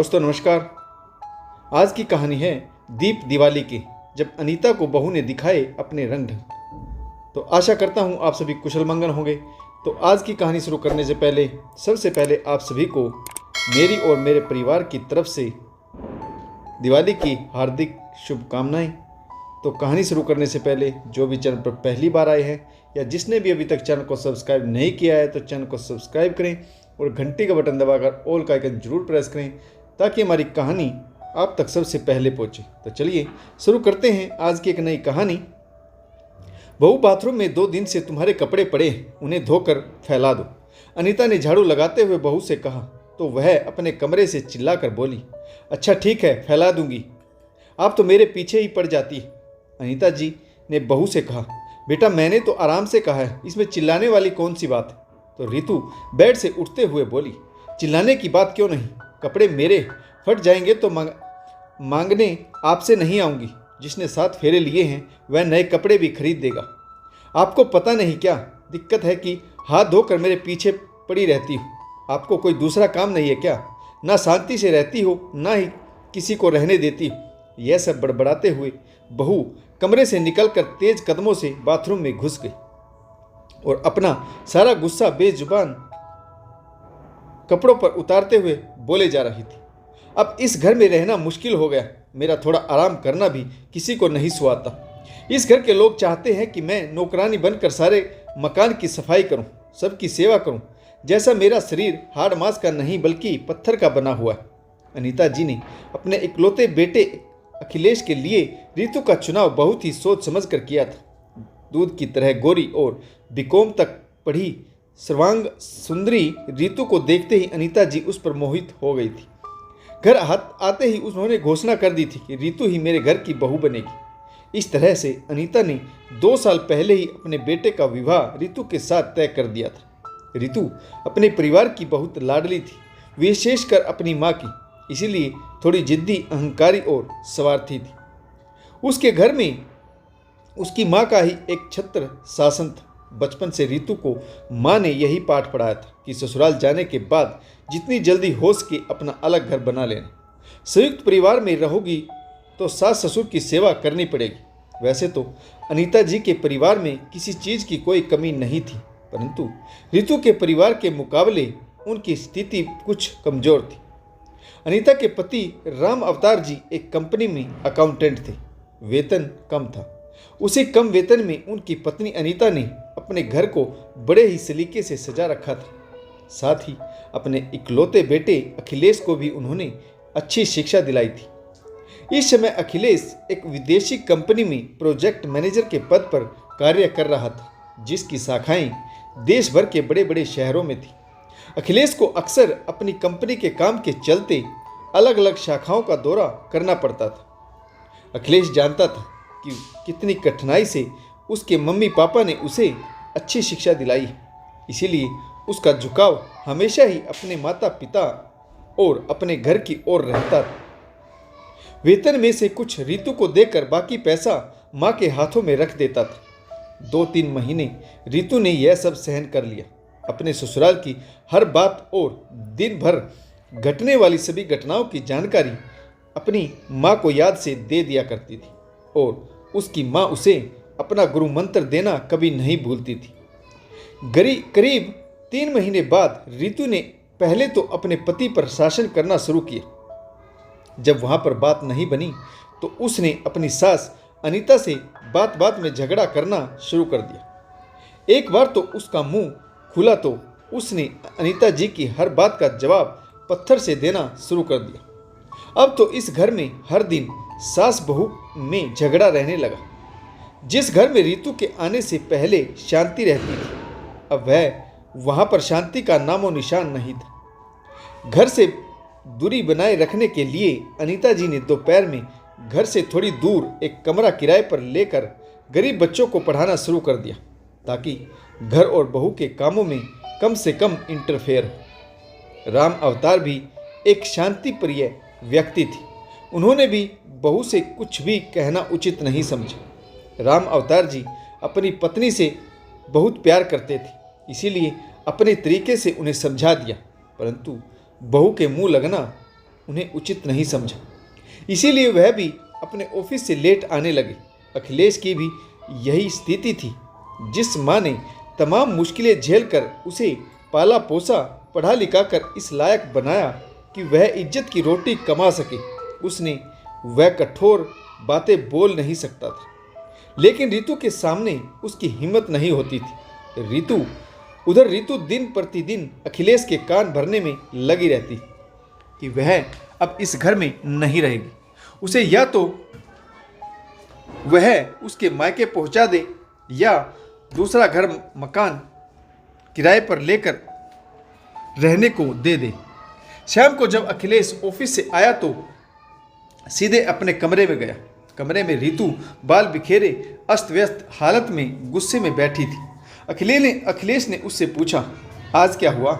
दोस्तों नमस्कार। आज की कहानी है दीप दिवाली की, जब अनीता को बहू ने दिखाए अपने रंग ढंग। तो आशा करता हूँ आप सभी कुशल मंगल होंगे। तो आज की कहानी शुरू करने से पहले सबसे पहले आप सभी को मेरी और मेरे परिवार की तरफ से दिवाली की हार्दिक शुभकामनाएं। तो कहानी शुरू करने से पहले जो भी चैनल पर पहली बार आए हैं या जिसने भी अभी तक चैनल को सब्सक्राइब नहीं किया है तो चैनल को सब्सक्राइब करें और घंटी का बटन दबाकर ऑल का आइकन जरूर प्रेस करें ताकि हमारी कहानी आप तक सबसे पहले पहुंचे। तो चलिए शुरू करते हैं आज की एक नई कहानी। बहू, बाथरूम में 2 दिन से तुम्हारे कपड़े पड़े हैं, उन्हें धोकर फैला दो। अनीता ने झाड़ू लगाते हुए बहू से कहा तो वह अपने कमरे से चिल्लाकर बोली, अच्छा ठीक है, फैला दूंगी, आप तो मेरे पीछे ही पड़ जाती। अनीता जी ने बहू से कहा, बेटा मैंने तो आराम से कहा है, इसमें चिल्लाने वाली कौन सी बात है। तो रितु बेड से उठते हुए बोली, चिल्लाने की बात क्यों नहीं, कपड़े मेरे फट जाएंगे तो मांगने आपसे नहीं आऊँगी। जिसने 7 फेरे लिए हैं वह नए कपड़े भी खरीद देगा। आपको पता नहीं क्या दिक्कत है कि हाथ धोकर मेरे पीछे पड़ी रहती हो। आपको कोई दूसरा काम नहीं है क्या? ना शांति से रहती हो ना ही किसी को रहने देती हो। यह सब बड़बड़ाते हुए बहू कमरे से निकलकर तेज कदमों से बाथरूम में घुस गई और अपना सारा गुस्सा बेजुबान कपड़ों पर उतारते हुए बोले जा रही थी। अब इस घर में रहना मुश्किल हो गया, मेरा थोड़ा आराम करना भी किसी को नहीं सुहाता। इस घर के लोग चाहते हैं कि मैं नौकरानी बनकर सारे मकान की सफाई करूं, सबकी सेवा करूं, जैसा मेरा शरीर हाड़ मांस का नहीं बल्कि पत्थर का बना हुआ है। अनीता जी ने अपने इकलौते बेटे अखिलेश के लिए रितु का चुनाव बहुत ही सोच समझ कर किया था। दूध की तरह गोरी और बीकॉम तक पढ़ी सर्वांग सुंदरी रितु को देखते ही अनीता जी उस पर मोहित हो गई थी। घर आते ही उन्होंने घोषणा कर दी थी कि रितु ही मेरे घर की बहू बनेगी। इस तरह से अनीता ने 2 साल पहले ही अपने बेटे का विवाह रितु के साथ तय कर दिया था। रितु अपने परिवार की बहुत लाडली थी, विशेषकर अपनी माँ की, इसीलिए थोड़ी जिद्दी, अहंकारी और स्वार्थी थी। उसके घर में उसकी माँ का ही एक छत्र शासन था। बचपन से रितु को माँ ने यही पाठ पढ़ाया था कि ससुराल जाने के बाद जितनी जल्दी हो सके अपना अलग घर बना लेना। संयुक्त परिवार में रहोगी तो सास ससुर की सेवा करनी पड़ेगी। वैसे तो अनीता जी के परिवार में किसी चीज़ की कोई कमी नहीं थी, परंतु रितु के परिवार के मुकाबले उनकी स्थिति कुछ कमज़ोर थी। अनीता के पति राम अवतार जी एक कंपनी में अकाउंटेंट थे। वेतन कम था। उसी कम वेतन में उनकी पत्नी अनीता ने अपने घर को बड़े ही सलीके से सजा रखा था। साथ ही अपने इकलौते बेटे अखिलेश को भी उन्होंने अच्छी शिक्षा दिलाई थी। इस समय अखिलेश एक विदेशी कंपनी में प्रोजेक्ट मैनेजर के पद पर कार्य कर रहा था, जिसकी शाखाएं देश भर के बड़े बड़े शहरों में थी। अखिलेश को अक्सर अपनी कंपनी के काम के चलते अलग अलग शाखाओं का दौरा करना पड़ता था। अखिलेश जानता था कि कितनी कठिनाई से उसके मम्मी पापा ने उसे अच्छी शिक्षा दिलाई है, इसीलिए उसका झुकाव हमेशा ही अपने माता पिता और अपने घर की ओर रहता था। वेतन में से कुछ रितु को देकर बाकी पैसा माँ के हाथों में रख देता था। 2-3 महीने रितु ने यह सब सहन कर लिया। अपने ससुराल की हर बात और दिन भर घटने वाली सभी घटनाओं की जानकारी अपनी माँ को याद से दे दिया करती थी और उसकी माँ उसे अपना गुरु मंत्र देना कभी नहीं भूलती थी। करीब 3 महीने बाद रितु ने पहले तो अपने पति पर शासन करना शुरू किया। जब वहाँ पर बात नहीं बनी तो उसने अपनी सास अनीता से बात बात में झगड़ा करना शुरू कर दिया। एक बार तो उसका मुंह खुला तो उसने अनीता जी की हर बात का जवाब पत्थर से देना शुरू कर दिया। अब तो इस घर में हर दिन सास बहू में झगड़ा रहने लगा। जिस घर में रितु के आने से पहले शांति रहती थी, अब वहाँ पर शांति का नामो निशान नहीं था। घर से दूरी बनाए रखने के लिए अनीता जी ने दोपहर में घर से थोड़ी दूर एक कमरा किराए पर लेकर गरीब बच्चों को पढ़ाना शुरू कर दिया, ताकि घर और बहू के कामों में कम से कम इंटरफेयर हो। राम अवतार भी एक शांति प्रिय व्यक्ति थी। उन्होंने भी बहू से कुछ भी कहना उचित नहीं समझा। राम अवतार जी अपनी पत्नी से बहुत प्यार करते थे, इसीलिए अपने तरीके से उन्हें समझा दिया, परंतु बहू के मुंह लगना उन्हें उचित नहीं समझा। इसीलिए वह भी अपने ऑफिस से लेट आने लगे। अखिलेश की भी यही स्थिति थी। जिस माँ ने तमाम मुश्किलें झेलकर उसे पाला पोसा, पढ़ा लिखा कर इस लायक बनाया कि वह इज्जत की रोटी कमा सके, उसने वह कठोर बातें बोल नहीं सकता था। लेकिन रितु के सामने उसकी हिम्मत नहीं होती थी। रितु दिन प्रतिदिन अखिलेश के कान भरने में लगी रहती कि वह अब इस घर में नहीं रहेगी। उसे या तो वह उसके मायके पहुंचा दे या दूसरा घर मकान किराए पर लेकर रहने को दे दे। शाम को जब अखिलेश ऑफिस से आया तो सीधे अपने कमरे में गया। कमरे में रितु बाल बिखेरे अस्त व्यस्त हालत में गुस्से में बैठी थी। अखिलेश ने उससे पूछा, आज क्या हुआ?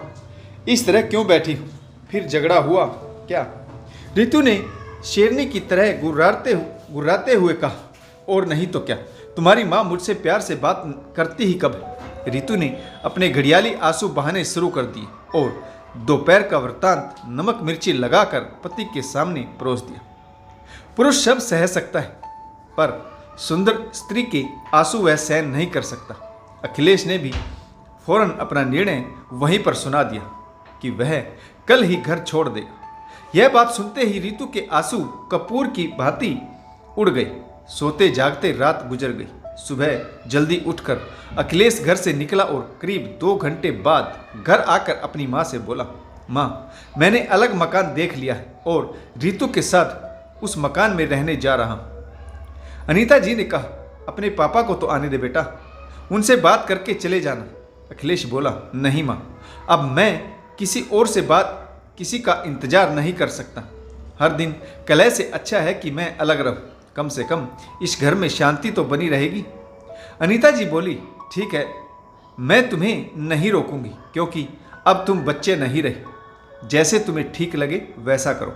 इस तरह क्यों बैठी हो? फिर झगड़ा हुआ क्या? रितु ने शेरनी की तरह गुर्राते हुए कहा, और नहीं तो क्या, तुम्हारी माँ मुझसे प्यार से बात करती ही कब है? रितु ने अपने घड़ियाली आंसू बहाने शुरू कर दिए और दोपहर का वृत्तांत नमक मिर्ची लगाकर पति के सामने परोस दिया। पुरुष सब सह सकता है, पर सुंदर स्त्री के आंसू वह सहन नहीं कर सकता। अखिलेश ने भी फौरन अपना निर्णय वहीं पर सुना दिया कि वह कल ही घर छोड़ देगा। यह बात सुनते ही रितु के आंसू कपूर की भांति उड़ गए। सोते जागते रात गुजर गई। सुबह जल्दी उठकर अखिलेश घर से निकला और करीब 2 घंटे बाद घर आकर अपनी माँ से बोला, माँ, मैंने अलग मकान देख लिया है और रितु के साथ उस मकान में रहने जा रहा हूँ। अनीता जी ने कहा, अपने पापा को तो आने दे बेटा, उनसे बात करके चले जाना। अखिलेश बोला, नहीं माँ, अब मैं किसी का इंतजार नहीं कर सकता। हर दिन कलह से अच्छा है कि मैं अलग रहूं। कम से कम इस घर में शांति तो बनी रहेगी। अनीता जी बोली, ठीक है, मैं तुम्हें नहीं रोकूंगी, क्योंकि अब तुम बच्चे नहीं रहे। जैसे तुम्हें ठीक लगे वैसा करो।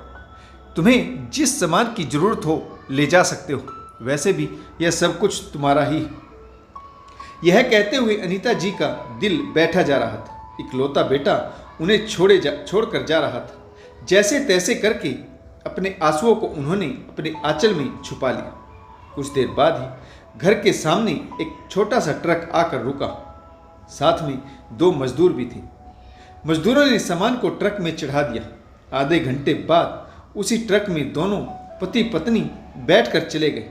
तुम्हें जिस सामान की जरूरत हो ले जा सकते हो। वैसे भी यह सब कुछ तुम्हारा ही है। यह कहते हुए अनीता जी का दिल बैठा जा रहा था। इकलौता बेटा उन्हें छोड़कर जा रहा था। जैसे तैसे करके अपने आंसुओं को उन्होंने अपने आंचल में छुपा लिया। कुछ देर बाद ही घर के सामने एक छोटा सा ट्रक आकर रुका। साथ में 2 मजदूर भी थे। मजदूरों ने सामान को ट्रक में चढ़ा दिया। आधे घंटे बाद उसी ट्रक में दोनों पति पत्नी बैठकर चले गए।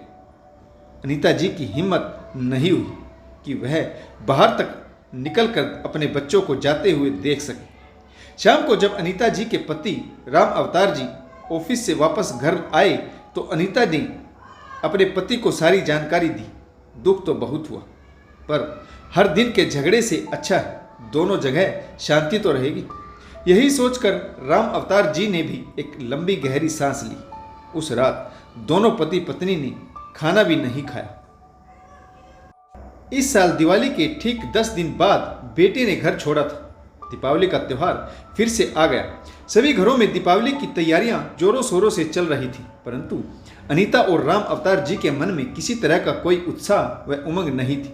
अनीता जी की हिम्मत नहीं हुई कि वह बाहर तक निकलकर अपने बच्चों को जाते हुए देख सके। शाम को जब अनीता जी के पति राम अवतार जी ऑफिस से वापस घर आए तो अनीता ने अपने पति को सारी जानकारी दी। दुख तो बहुत हुआ, पर हर दिन के झगड़े से अच्छा है दोनों जगह शांति तो रहेगी। यही सोचकर राम अवतार जी ने भी एक लंबी गहरी सांस ली। उस रात दोनों पति पत्नी ने खाना भी नहीं खाया। इस साल दिवाली के ठीक 10 दिन बाद बेटे ने घर छोड़ा था। दीपावली का त्यौहार फिर से आ गया। सभी घरों में दीपावली की तैयारियां जोरों शोरों से चल रही थी, परंतु अनीता और राम अवतार जी के मन में किसी तरह का कोई उत्साह व उमंग नहीं थी।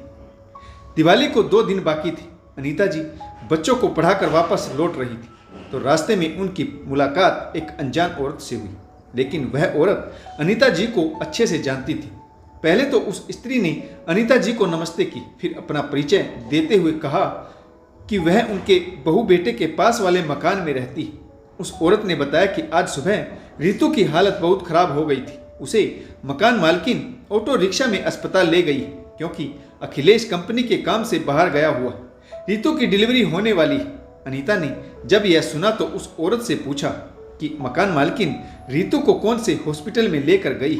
दिवाली को 2 दिन बाकी थे। अनीता जी बच्चों को पढ़ाकर वापस लौट रही थी तो रास्ते में उनकी मुलाकात एक अनजान औरत से हुई। लेकिन वह औरत अनीता जी को अच्छे से जानती थी। पहले तो उस स्त्री ने अनीता जी को नमस्ते की, फिर अपना परिचय देते हुए कहा कि वह उनके बहू बेटे के पास वाले मकान में रहती है। उस औरत ने बताया कि आज सुबह रितु की हालत बहुत खराब हो गई थी। उसे मकान मालकिन ऑटो रिक्शा में अस्पताल ले गई क्योंकि अखिलेश कंपनी के काम से बाहर गया हुआ। रितु की डिलीवरी होने वाली है। अनीता ने जब यह सुना तो उस औरत से पूछा कि मकान मालकिन रितु को कौन से हॉस्पिटल में लेकर गई,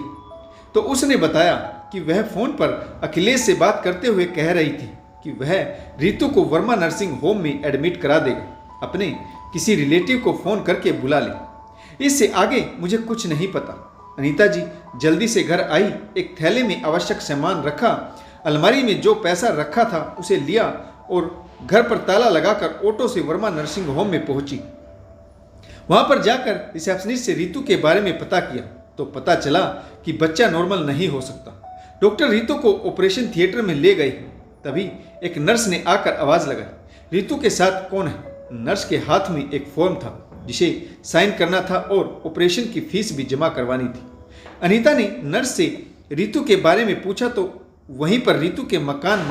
तो उसने बताया कि वह फोन पर अखिलेश से बात करते हुए कह रही थी कि वह रितु को वर्मा नर्सिंग होम में एडमिट करा देगा। अपने किसी रिलेटिव को फ़ोन करके बुला ले। इससे आगे मुझे कुछ नहीं पता। अनीता जी जल्दी से घर आई। एक थैले में आवश्यक सामान रखा, अलमारी में जो पैसा रखा था उसे लिया और घर पर ताला लगाकर ऑटो से वर्मा नर्सिंग होम में पहुंची। वहां पर जाकर रिसेप्शनिस्ट से रितु के बारे में पता किया तो पता चला कि बच्चा नॉर्मल नहीं हो सकता। डॉक्टर रितु को ऑपरेशन थिएटर में ले गए। तभी एक नर्स ने आकर आवाज़ लगाई, रितु के साथ कौन है? नर्स के हाथ में एक फॉर्म था। जिसे साइन करना था और ऑपरेशन की फीस भी जमा करवानी थी। अनीता ने नर्स से रितु के बारे में पूछा तो वहीं पर रितु के मकान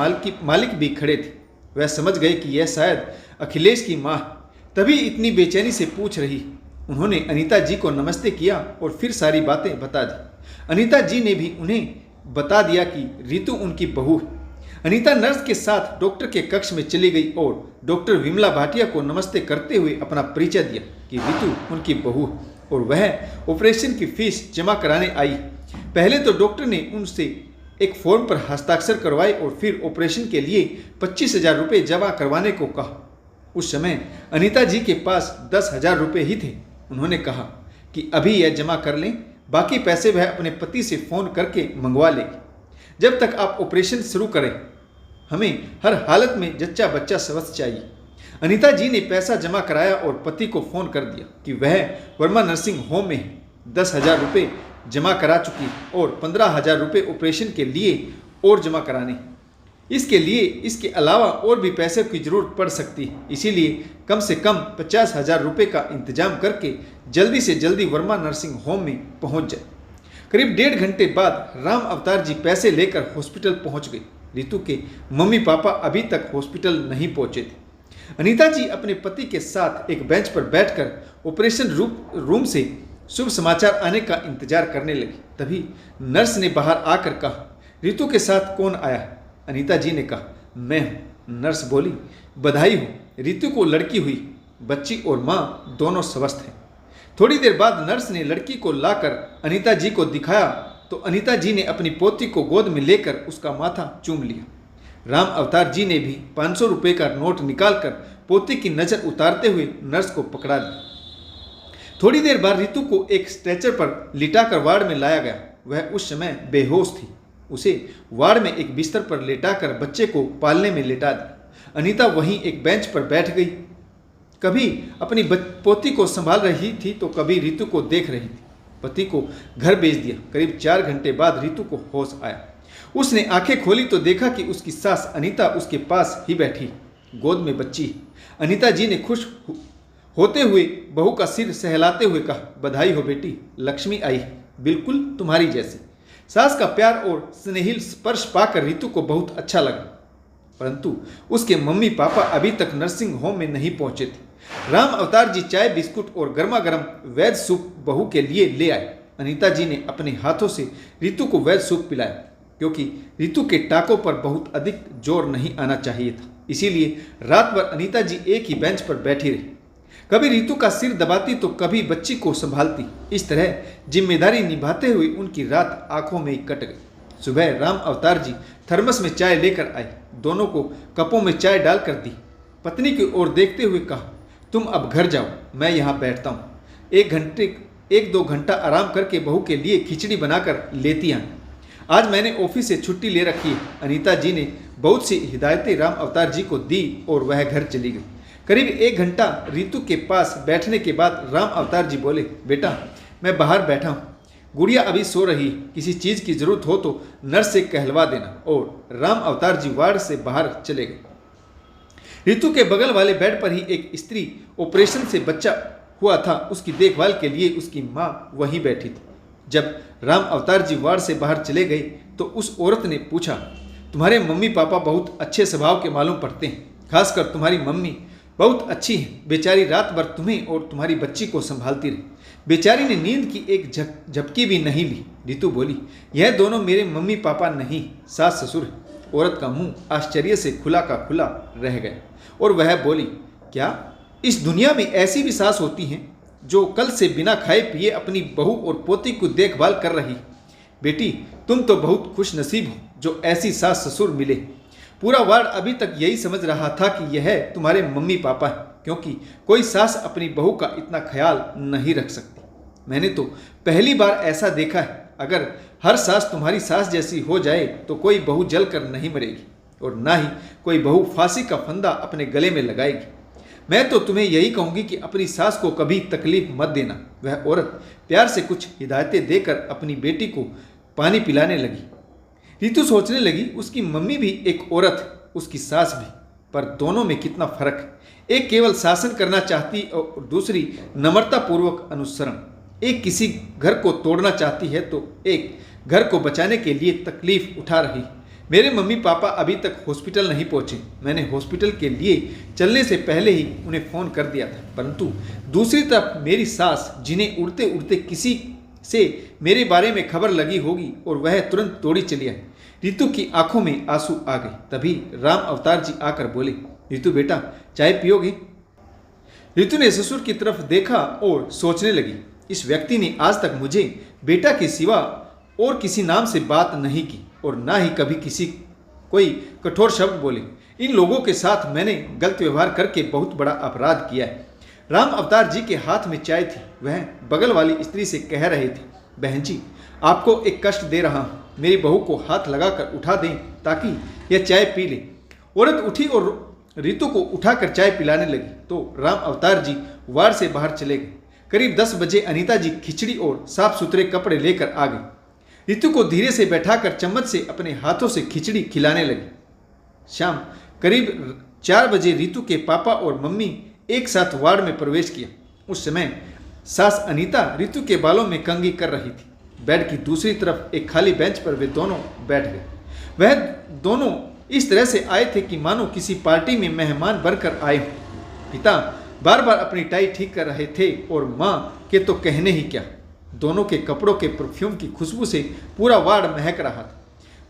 मालिक भी खड़े थे। वह समझ गए कि यह शायद अखिलेश की माँ, तभी इतनी बेचैनी से पूछ रही। उन्होंने अनीता जी को नमस्ते किया और फिर सारी बातें बता दी। अनीता जी ने भी उन्हें बता दिया कि रितु उनकी बहू है। अनीता नर्स के साथ डॉक्टर के कक्ष में चली गई और डॉक्टर विमला भाटिया को नमस्ते करते हुए अपना परिचय दिया कि रितु उनकी बहू है और वह ऑपरेशन की फीस जमा कराने आई। पहले तो डॉक्टर ने उनसे एक फॉर्म पर हस्ताक्षर करवाए और फिर ऑपरेशन के लिए 25,000 रुपये जमा करवाने को कहा। उस समय अनीता जी के पास 10,000 रुपये ही थे। उन्होंने कहा कि अभी यह जमा कर लें, बाकी पैसे वह अपने पति से फ़ोन करके मंगवा लेगी। जब तक आप ऑपरेशन शुरू करें, हमें हर हालत में जच्चा बच्चा स्वस्थ चाहिए। अनीता जी ने पैसा जमा कराया और पति को फ़ोन कर दिया कि वह वर्मा नर्सिंग होम में 10,000 रुपये जमा करा चुकी और 15,000 रुपये ऑपरेशन के लिए और जमा कराने। इसके अलावा और भी पैसे की जरूरत पड़ सकती है, इसीलिए कम से कम 50,000 रुपये का इंतजाम करके जल्दी से जल्दी वर्मा नर्सिंग होम में पहुंच जाए। करीब 1.5 घंटे बाद राम अवतार जी पैसे लेकर हॉस्पिटल पहुंच गए। रितु के मम्मी पापा अभी तक हॉस्पिटल नहीं पहुंचे थे। अनीता जी अपने पति के साथ एक बेंच पर बैठकर ऑपरेशन रूम से शुभ समाचार आने का इंतजार करने लगी। तभी नर्स ने बाहर आकर कहा, रितु के साथ कौन आया? अनीता जी ने कहा, मैं हूँ। नर्स बोली, बधाई हो, रितु को लड़की हुई, बच्ची और माँ दोनों स्वस्थ हैं। थोड़ी देर बाद नर्स ने लड़की को लाकर अनीता जी को दिखाया तो अनीता जी ने अपनी पोती को गोद में लेकर उसका माथा चूम लिया। राम अवतार जी ने भी 500 रुपये का नोट निकालकर पोती की नज़र उतारते हुए नर्स को पकड़ा दिया। थोड़ी देर बाद रितु को एक स्ट्रेचर पर लिटाकर वार्ड में लाया गया। वह उस समय बेहोश थी। उसे वार्ड में एक बिस्तर पर लेटाकर बच्चे को पालने में लेटा दिया। अनीता वहीं एक बेंच पर बैठ गई, कभी अपनी पोती को संभाल रही थी तो कभी रितु को देख रही थी। पति को घर भेज दिया। करीब 4 घंटे बाद रितु को होश आया। उसने आंखें खोली तो देखा कि उसकी सास अनीता उसके पास ही बैठी, गोद में बच्ची। अनीता जी ने खुश होते हुए बहू का सिर सहलाते हुए कहा, बधाई हो बेटी, लक्ष्मी आई, बिल्कुल तुम्हारी जैसी। सास का प्यार और स्नेहिल स्पर्श पाकर रितु को बहुत अच्छा लगा, परंतु उसके मम्मी पापा अभी तक नर्सिंग होम में नहीं पहुंचे थे। राम अवतार जी चाय बिस्कुट और गर्मा गर्म वैद सूप बहू के लिए ले आए। अनीता जी ने अपने हाथों से रितु को वैद सूप पिलाया, क्योंकि रितु के टाकों पर बहुत अधिक जोर नहीं आना चाहिए था। इसीलिए रात भर अनीता जी एक ही बेंच पर बैठी रही, कभी रितु का सिर दबाती तो कभी बच्ची को संभालती। इस तरह जिम्मेदारी निभाते हुए उनकी रात आंखों में ही कट गई। सुबह राम अवतार जी थर्मस में चाय लेकर आए, दोनों को कपों में चाय डालकर दी। पत्नी की ओर देखते हुए कहा, तुम अब घर जाओ, मैं यहाँ बैठता हूँ। 1-2 घंटा आराम करके बहू के लिए खिचड़ी बनाकर लेती आए। आज मैंने ऑफिस से छुट्टी ले रखी है। अनीता जी ने बहुत सी हिदायतें राम अवतार जी को दी और वह घर चली गई। करीब 1 घंटा रितु के पास बैठने के बाद राम अवतार जी बोले, बेटा मैं बाहर बैठा हूँ, गुड़िया अभी सो रही, किसी चीज़ की ज़रूरत हो तो नर्स से कहलवा देना। और राम अवतार जी वार्ड से बाहर चले गए। रितु के बगल वाले बेड पर ही एक स्त्री ऑपरेशन से बच्चा हुआ था, उसकी देखभाल के लिए उसकी माँ वहीं बैठी थी। जब राम अवतार जी वार्ड से बाहर चले गए तो उस औरत ने पूछा, तुम्हारे मम्मी पापा बहुत अच्छे स्वभाव के मालूम पड़ते हैं, खासकर तुम्हारी मम्मी बहुत अच्छी है, बेचारी रात भर तुम्हें और तुम्हारी बच्ची को संभालती रही, बेचारी ने नींद की एक झपकी भी नहीं ली। रितु बोली, यह दोनों मेरे मम्मी पापा नहीं, सास ससुर है। औरत का मुंह आश्चर्य से खुला का खुला रह गया और वह बोली, क्या इस दुनिया में ऐसी भी सास होती हैं जो कल से बिना खाए पिए अपनी बहू और पोती को देखभाल कर रही? बेटी तुम तो बहुत खुश नसीब हो जो ऐसी सास ससुर मिले। पूरा वार्ड अभी तक यही समझ रहा था कि यह तुम्हारे मम्मी पापा हैं, क्योंकि कोई सास अपनी बहू का इतना ख्याल नहीं रख सकती। मैंने तो पहली बार ऐसा देखा है। अगर हर सास तुम्हारी सास जैसी हो जाए तो कोई बहू जल कर नहीं मरेगी और ना ही कोई बहू फांसी का फंदा अपने गले में लगाएगी। मैं तो तुम्हें यही कहूँगी कि अपनी सास को कभी तकलीफ मत देना। वह औरत प्यार से कुछ हिदायतें देकर अपनी बेटी को पानी पिलाने लगी। रितु सोचने लगी, उसकी मम्मी भी एक औरत है, उसकी सास भी, पर दोनों में कितना फर्क है। एक केवल शासन करना चाहती और दूसरी नम्रतापूर्वक अनुसरण। एक किसी घर को तोड़ना चाहती है तो एक घर को बचाने के लिए तकलीफ उठा रही। मेरे मम्मी पापा अभी तक हॉस्पिटल नहीं पहुंचे। मैंने हॉस्पिटल के लिए चलने से पहले ही उन्हें फ़ोन कर दिया था, परंतु दूसरी तरफ मेरी सास, जिन्हें उड़ते उड़ते किसी से मेरे बारे में खबर लगी होगी और वह तुरंत दौड़ी चली आई। रितु की आंखों में आंसू आ गए। तभी राम अवतार जी आकर बोले, रितु बेटा, चाय पियोगे? रितु ने ससुर की तरफ देखा और सोचने लगी, इस व्यक्ति ने आज तक मुझे बेटा के सिवा और किसी नाम से बात नहीं की और ना ही कभी किसी कोई कठोर शब्द बोले। इन लोगों के साथ मैंने गलत व्यवहार करके बहुत बड़ा अपराध किया है। राम अवतार जी के हाथ में चाय थी। वह बगल वाली स्त्री से कह रहे थे, बहन जी, आपको एक कष्ट दे रहा हूँ, मेरी बहू को हाथ लगाकर उठा दें ताकि यह चाय पी ले। औरत उठी और रितु को उठाकर चाय पिलाने लगी तो राम अवतार जी वार्ड से बाहर चले गए। करीब 10 बजे अनीता जी खिचड़ी और साफ सुथरे कपड़े लेकर आ गई। रितु को धीरे से बैठाकर चम्मच से अपने हाथों से खिचड़ी खिलाने लगी। शाम करीब 4 बजे रितु के पापा और मम्मी एक साथ वार्ड में प्रवेश किया। उस समय सास अनीता रितु के बालों में कंघी कर रही थी। बेड की दूसरी तरफ एक खाली बेंच पर वे दोनों बैठ गए। वह दोनों इस तरह से आए थे कि मानो किसी पार्टी में मेहमान बनकर आए हों। पिता बार बार अपनी टाई ठीक कर रहे थे और माँ के तो कहने ही क्या। दोनों के कपड़ों के परफ्यूम की खुशबू से पूरा वार्ड महक रहा था।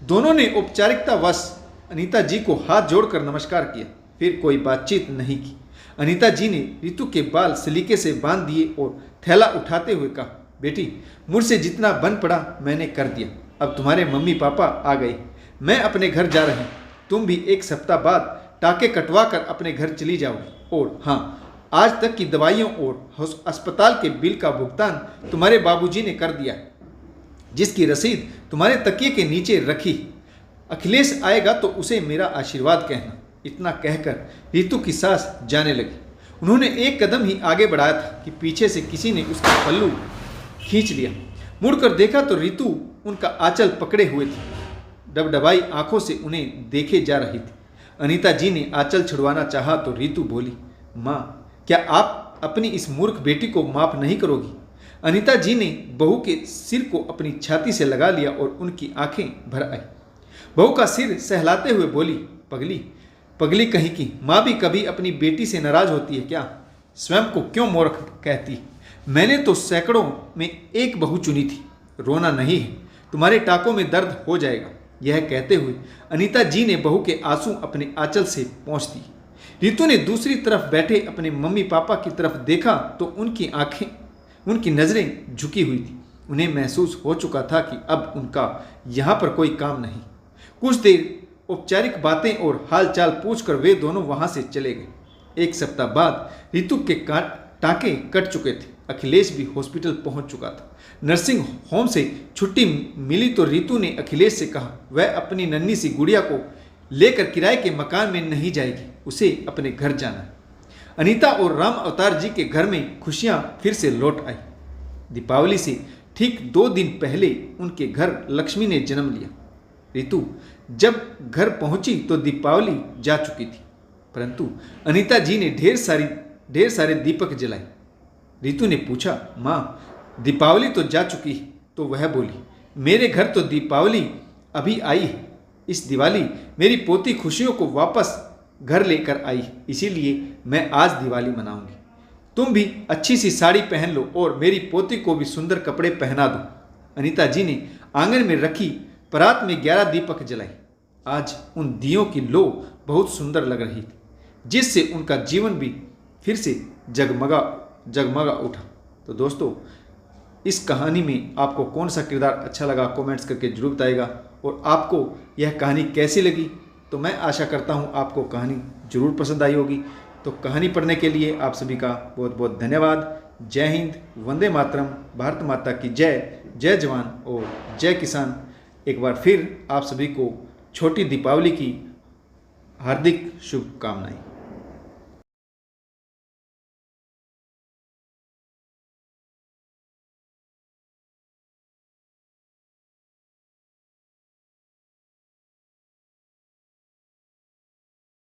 दोनों ने औपचारिकतावश अनीता जी को हाथ जोड़कर नमस्कार किया, फिर कोई बातचीत नहीं की। अनीता जी ने रितु के बाल सलीके से बांध दिए और थैला उठाते हुए कहा, बेटी, मुझसे जितना बन पड़ा मैंने कर दिया। अब तुम्हारे मम्मी पापा आ गए, मैं अपने घर जा रही हूँ। तुम भी 1 सप्ताह बाद टाके कटवा कर अपने घर चली जाओगी। और हाँ, आज तक की दवाइयों और अस्पताल के बिल का भुगतान तुम्हारे बाबूजी ने कर दिया, जिसकी रसीद तुम्हारे तकिए के नीचे रखी। अखिलेश आएगा तो उसे मेरा आशीर्वाद कहना। इतना कहकर रितु की सास जाने लगी। उन्होंने एक कदम ही आगे बढ़ाया था कि पीछे से किसी ने उसका पल्लू खींच लिया। मुड़कर देखा तो रितु उनका आंचल पकड़े हुए थी। डबडबाई आंखों से उन्हें देखे जा रही थी। अनीता जी ने आंचल छुड़वाना चाहा तो रितु बोली, माँ, क्या आप अपनी इस मूर्ख बेटी को माफ नहीं करोगी? अनीता जी ने बहू के सिर को अपनी छाती से लगा लिया और उनकी आंखें भर आई। बहू का सिर सहलाते हुए बोली, पगली पगली कहीं की, माँ भी कभी अपनी बेटी से नाराज होती है क्या? स्वयं को क्यों मूर्ख कहती? मैंने तो सैकड़ों में एक बहू चुनी थी। रोना नहीं है, तुम्हारे टाकों में दर्द हो जाएगा। यह कहते हुए अनीता जी ने बहू के आंसू अपने आंचल से पोंछ दिए। रितु ने दूसरी तरफ बैठे अपने मम्मी पापा की तरफ देखा तो उनकी नज़रें झुकी हुई थी। उन्हें महसूस हो चुका था कि अब उनका यहाँ पर कोई काम नहीं। कुछ देर औपचारिक बातें और हालचाल पूछकर वे दोनों वहाँ से चले गए। 1 सप्ताह बाद रितु के टाँके कट चुके थे। अखिलेश भी हॉस्पिटल पहुँच चुका था। नर्सिंग होम से छुट्टी मिली तो रितु ने अखिलेश से कहा, वह अपनी नन्ही सी गुड़िया को लेकर किराए के मकान में नहीं जाएगी, उसे अपने घर जाना है। अनीता और राम अवतार जी के घर में खुशियां फिर से लौट आई। दीपावली से ठीक 2 दिन पहले उनके घर लक्ष्मी ने जन्म लिया। रितु जब घर पहुंची तो दीपावली जा चुकी थी, परंतु अनीता जी ने ढेर सारे दीपक जलाए। रितु ने पूछा, माँ, दीपावली तो जा चुकी है? तो वह बोली, मेरे घर तो दीपावली अभी आई है। इस दिवाली मेरी पोती खुशियों को वापस घर लेकर आई, इसीलिए मैं आज दिवाली मनाऊंगी। तुम भी अच्छी सी साड़ी पहन लो और मेरी पोती को भी सुंदर कपड़े पहना दो। अनीता जी ने आंगन में रखी परात में 11 दीपक जलाए। आज उन दियों की लो बहुत सुंदर लग रही थी, जिससे उनका जीवन भी फिर से जगमगा उठा। तो दोस्तों, इस कहानी में आपको कौन सा किरदार अच्छा लगा कमेंट्स करके जरूर बताइएगा, और आपको यह कहानी कैसी लगी। तो मैं आशा करता हूँ आपको कहानी जरूर पसंद आई होगी। तो कहानी पढ़ने के लिए आप सभी का बहुत बहुत धन्यवाद। जय हिंद, वंदे मातरम, भारत माता की जय, जय जवान और जय किसान। एक बार फिर आप सभी को छोटी दीपावली की हार्दिक शुभकामनाएं।